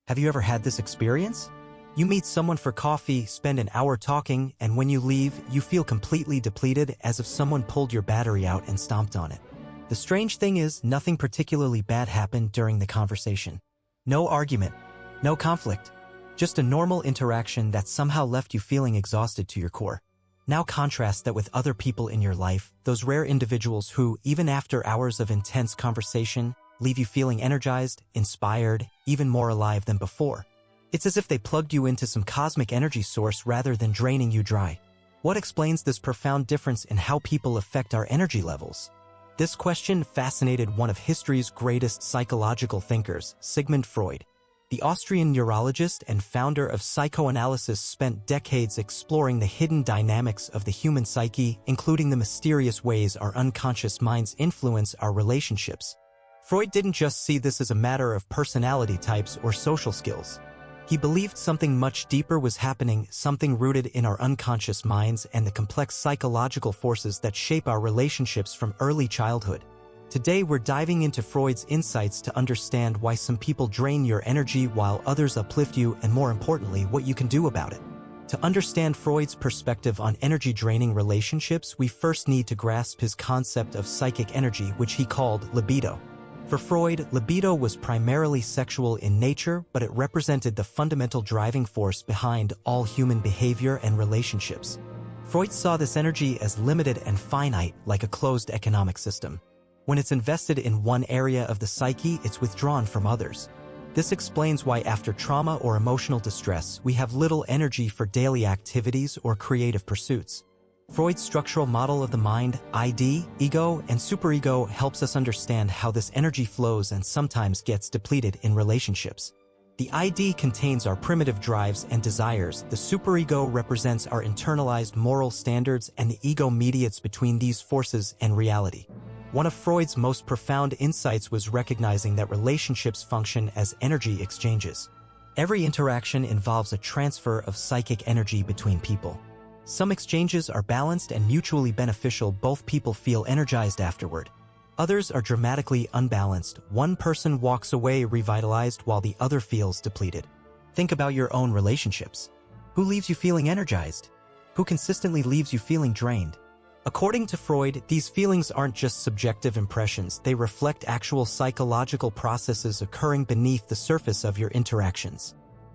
Have you ever had this experience? You meet someone for coffee, spend an hour talking, and when you leave, you feel completely depleted as if someone pulled your battery out and stomped on it. The strange thing is, nothing particularly bad happened during the conversation. No argument, no conflict, just a normal interaction that somehow left you feeling exhausted to your core. Now contrast that with other people in your life, those rare individuals who, even after hours of intense conversation, leave you feeling energized, inspired, even more alive than before. It's as if they plugged you into some cosmic energy source rather than draining you dry. What explains this profound difference in how people affect our energy levels? This question fascinated one of history's greatest psychological thinkers, Sigmund Freud. The Austrian neurologist and founder of psychoanalysis spent decades exploring the hidden dynamics of the human psyche, including the mysterious ways our unconscious minds influence our relationships. Freud didn't just see this as a matter of personality types or social skills. He believed something much deeper was happening, something rooted in our unconscious minds and the complex psychological forces that shape our relationships from early childhood. Today we're diving into Freud's insights to understand why some people drain your energy while others uplift you, and more importantly, what you can do about it. To understand Freud's perspective on energy-draining relationships, we first need to grasp his concept of psychic energy, which he called libido. For Freud, libido was primarily sexual in nature, but it represented the fundamental driving force behind all human behavior and relationships. Freud saw this energy as limited and finite, like a closed economic system. When it's invested in one area of the psyche, it's withdrawn from others. This explains why after trauma or emotional distress, we have little energy for daily activities or creative pursuits. Freud's structural model of the mind, ID, ego, and superego helps us understand how this energy flows and sometimes gets depleted in relationships. The ID contains our primitive drives and desires, the superego represents our internalized moral standards, and the ego mediates between these forces and reality. One of Freud's most profound insights was recognizing that relationships function as energy exchanges. Every interaction involves a transfer of psychic energy between people. Some exchanges are balanced and mutually beneficial, both people feel energized afterward. Others are dramatically unbalanced, one person walks away revitalized while the other feels depleted. Think about your own relationships. Who leaves you feeling energized? Who consistently leaves you feeling drained? According to Freud, these feelings aren't just subjective impressions, they reflect actual psychological processes occurring beneath the surface of your interactions.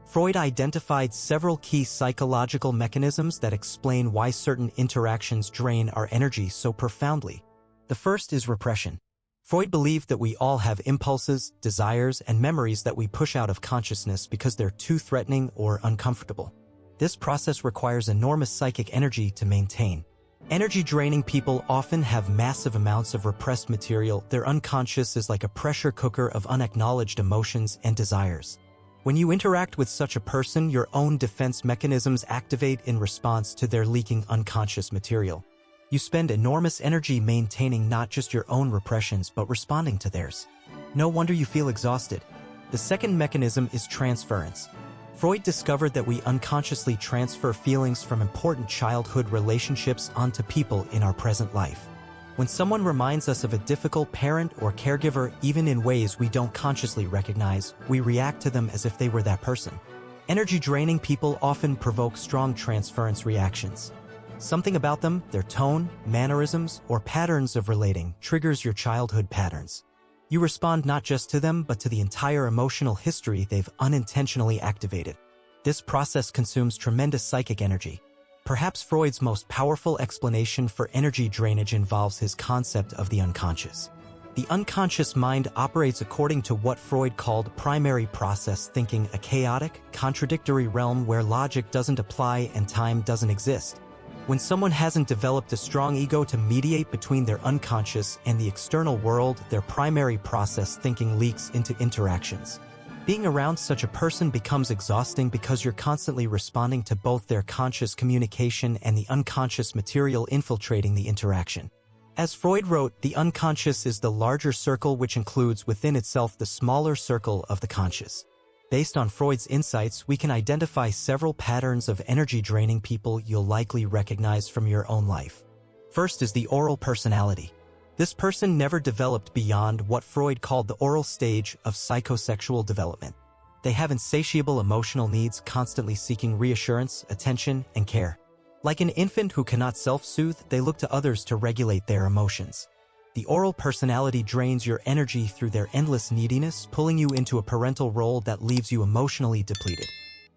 Freud identified several key psychological mechanisms that explain why certain interactions drain our energy so profoundly. The first is repression. Freud believed that we all have impulses, desires, and memories that we push out of consciousness because they're too threatening or uncomfortable. This process requires enormous psychic energy to maintain. Energy-draining people often have massive amounts of repressed material. Their unconscious is like a pressure cooker of unacknowledged emotions and desires. When you interact with such a person, your own defense mechanisms activate in response to their leaking unconscious material. You spend enormous energy maintaining not just your own repressions but responding to theirs. No wonder you feel exhausted. The second mechanism is transference. Freud discovered that we unconsciously transfer feelings from important childhood relationships onto people in our present life. When someone reminds us of a difficult parent or caregiver, even in ways we don't consciously recognize, we react to them as if they were that person. Energy-draining people often provoke strong transference reactions. Something about them, their tone, mannerisms, or patterns of relating, triggers your childhood patterns. You respond not just to them, but to the entire emotional history they've unintentionally activated. This process consumes tremendous psychic energy. Perhaps Freud's most powerful explanation for energy drainage involves his concept of the unconscious. The unconscious mind operates according to what Freud called primary process thinking, a chaotic, contradictory realm where logic doesn't apply and time doesn't exist. When someone hasn't developed a strong ego to mediate between their unconscious and the external world, their primary process thinking leaks into interactions. Being around such a person becomes exhausting because you're constantly responding to both their conscious communication and the unconscious material infiltrating the interaction. As Freud wrote, the unconscious is the larger circle which includes within itself the smaller circle of the conscious. Based on Freud's insights, we can identify several patterns of energy-draining people you'll likely recognize from your own life. First is the oral personality. This person never developed beyond what Freud called the oral stage of psychosexual development. They have insatiable emotional needs, constantly seeking reassurance, attention, and care. Like an infant who cannot self-soothe, they look to others to regulate their emotions. The oral personality drains your energy through their endless neediness, pulling you into a parental role that leaves you emotionally depleted.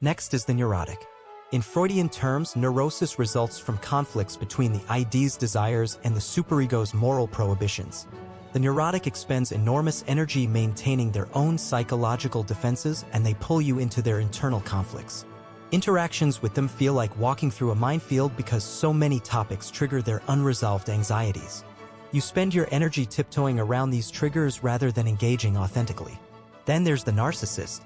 Next is the neurotic. In Freudian terms, neurosis results from conflicts between the id's desires and the superego's moral prohibitions. The neurotic expends enormous energy maintaining their own psychological defenses, and they pull you into their internal conflicts. Interactions with them feel like walking through a minefield because so many topics trigger their unresolved anxieties. You spend your energy tiptoeing around these triggers rather than engaging authentically. Then there's the narcissist.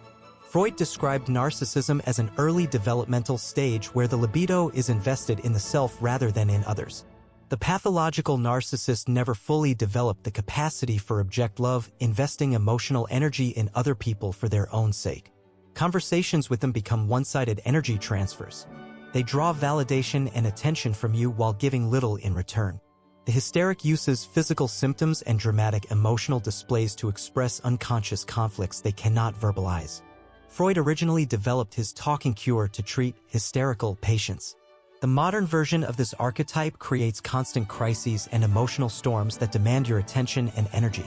Freud described narcissism as an early developmental stage where the libido is invested in the self rather than in others. The pathological narcissist never fully developed the capacity for object love, investing emotional energy in other people for their own sake. Conversations with them become one-sided energy transfers. They draw validation and attention from you while giving little in return. The hysteric uses physical symptoms and dramatic emotional displays to express unconscious conflicts they cannot verbalize. Freud originally developed his talking cure to treat hysterical patients. The modern version of this archetype creates constant crises and emotional storms that demand your attention and energy.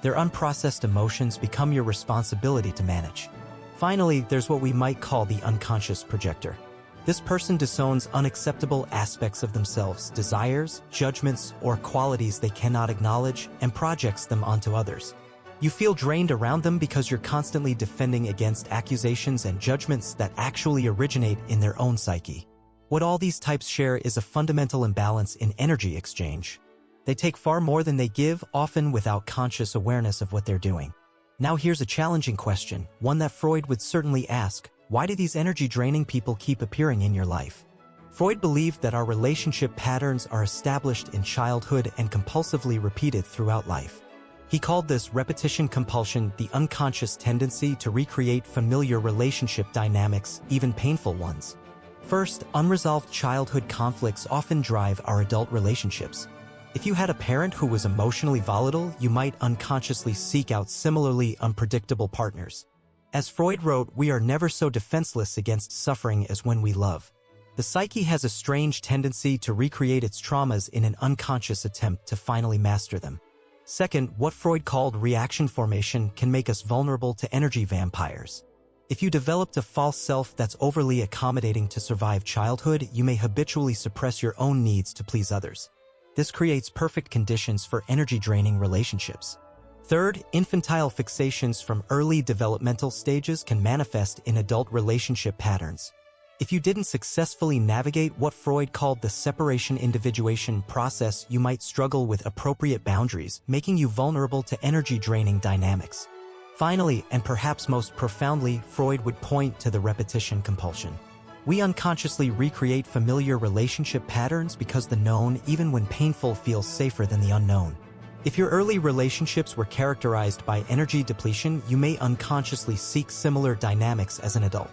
Their unprocessed emotions become your responsibility to manage. Finally, there's what we might call the unconscious projector. This person disowns unacceptable aspects of themselves, desires, judgments, or qualities they cannot acknowledge, and projects them onto others. You feel drained around them because you're constantly defending against accusations and judgments that actually originate in their own psyche. What all these types share is a fundamental imbalance in energy exchange. They take far more than they give, often without conscious awareness of what they're doing. Now here's a challenging question, one that Freud would certainly ask. Why do these energy-draining people keep appearing in your life? Freud believed that our relationship patterns are established in childhood and compulsively repeated throughout life. He called this repetition compulsion, the unconscious tendency to recreate familiar relationship dynamics, even painful ones. First, unresolved childhood conflicts often drive our adult relationships. If you had a parent who was emotionally volatile, you might unconsciously seek out similarly unpredictable partners. As Freud wrote, we are never so defenseless against suffering as when we love. The psyche has a strange tendency to recreate its traumas in an unconscious attempt to finally master them. Second, what Freud called reaction formation can make us vulnerable to energy vampires. If you developed a false self that's overly accommodating to survive childhood, you may habitually suppress your own needs to please others. This creates perfect conditions for energy-draining relationships. Third, infantile fixations from early developmental stages can manifest in adult relationship patterns. If you didn't successfully navigate what Freud called the separation-individuation process, you might struggle with appropriate boundaries, making you vulnerable to energy-draining dynamics. Finally, and perhaps most profoundly, Freud would point to the repetition compulsion. We unconsciously recreate familiar relationship patterns because the known, even when painful, feels safer than the unknown. If your early relationships were characterized by energy depletion, you may unconsciously seek similar dynamics as an adult.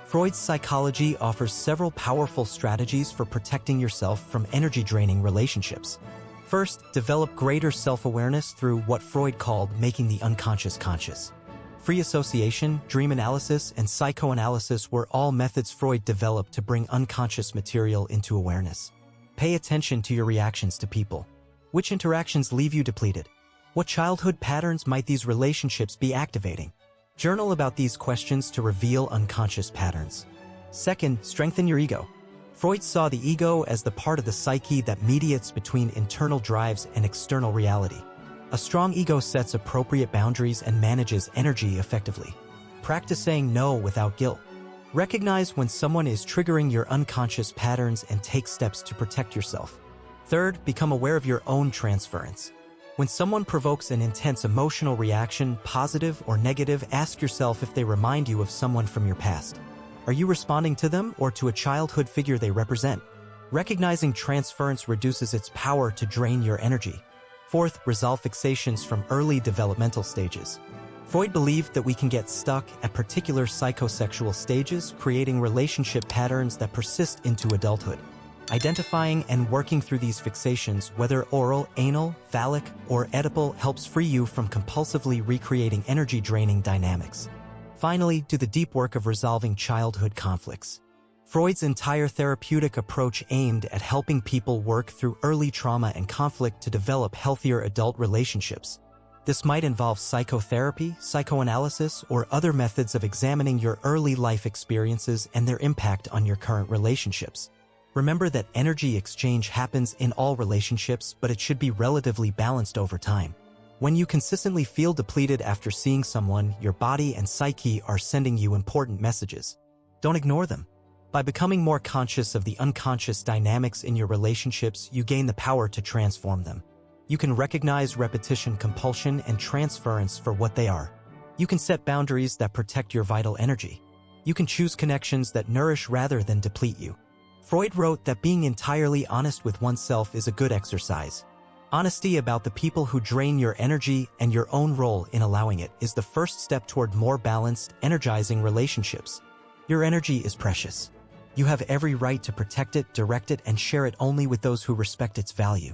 Freud's psychology offers several powerful strategies for protecting yourself from energy-draining relationships. First, develop greater self-awareness through what Freud called making the unconscious conscious. Free association, dream analysis, and psychoanalysis were all methods Freud developed to bring unconscious material into awareness. Pay attention to your reactions to people. Which interactions leave you depleted? What childhood patterns might these relationships be activating? Journal about these questions to reveal unconscious patterns. Second, strengthen your ego. Freud saw the ego as the part of the psyche that mediates between internal drives and external reality. A strong ego sets appropriate boundaries and manages energy effectively. Practice saying no without guilt. Recognize when someone is triggering your unconscious patterns and take steps to protect yourself. Third, become aware of your own transference. When someone provokes an intense emotional reaction, positive or negative, ask yourself if they remind you of someone from your past. Are you responding to them or to a childhood figure they represent? Recognizing transference reduces its power to drain your energy. Fourth, resolve fixations from early developmental stages. Freud believed that we can get stuck at particular psychosexual stages, creating relationship patterns that persist into adulthood. Identifying and working through these fixations, whether oral, anal, phallic, or Oedipal, helps free you from compulsively recreating energy-draining dynamics. Finally, do the deep work of resolving childhood conflicts. Freud's entire therapeutic approach aimed at helping people work through early trauma and conflict to develop healthier adult relationships. This might involve psychotherapy, psychoanalysis, or other methods of examining your early life experiences and their impact on your current relationships. Remember that energy exchange happens in all relationships, but it should be relatively balanced over time. When you consistently feel depleted after seeing someone, your body and psyche are sending you important messages. Don't ignore them. By becoming more conscious of the unconscious dynamics in your relationships, you gain the power to transform them. You can recognize repetition, compulsion, and transference for what they are. You can set boundaries that protect your vital energy. You can choose connections that nourish rather than deplete you. Freud wrote that being entirely honest with oneself is a good exercise. Honesty about the people who drain your energy and your own role in allowing it is the first step toward more balanced, energizing relationships. Your energy is precious. You have every right to protect it, direct it, and share it only with those who respect its value.